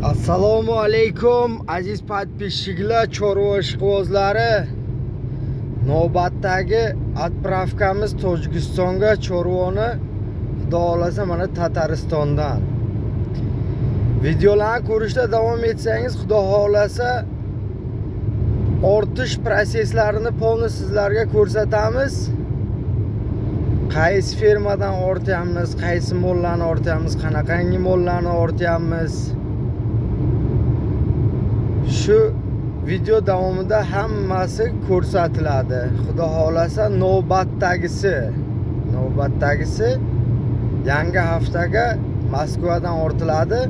Assalomu alaykum aziz podpishchilar, chorva ishqibozlari. Navbatdagi отправкamiz Tojikistonga chorvoni xudo xolasa mana Tataristondan. Videolarni ko'rishda davom etsangiz, xudo xolasa ortish proseslarini polni sizlarga ko'rsatamiz. Qaysi fermadan ortyapmiz, qaysi mollarni ortyapmiz, qanaqangi mollarni ortyapmiz. Shu video davomida hammasi ko'rsatiladi. Xudo xolasa navbatdagisi yangi haftaga Moskvadan ortiladi.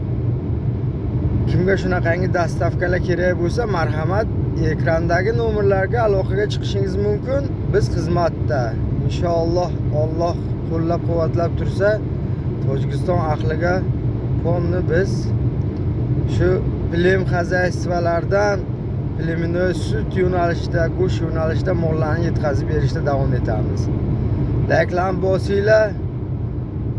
Kimga shunaqangi dastavkalar kerak bo'lsa, marhamat, ekrandagi nomerlarga aloqaga chiqishingiz mumkin. Biz xizmatda. Inshaalloh Alloh qo'llab-quvvatlab tursa, Tojikiston ahliga polni biz shu bilim xazayistvalardan plyuminoy sut yo'nalishida, go'sht yo'nalishida mollarni yetkazib berishda davom etamiz. Likelarni bosinglar,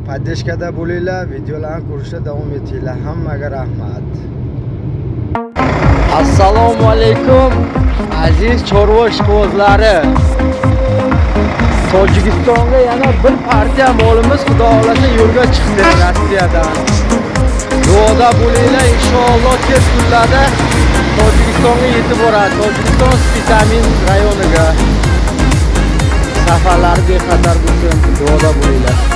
podдержкада bo'linglar, videolarni ko'rishda davom etinglar. Hammaga rahmat. Assalomu alaykum aziz chorva ishqibozlari. Tojikistonga yana bir partiya molimiz xudo xolasa yo'lga chiqdi Rossiyadan. Duoda bo'linglar, inshaalloh tez kunlarda Tojikistonga yetib boradi. Tojikiston Spitamin rayoniga. Safarlari bexatar bo'lsin. Duoda bo'linglar.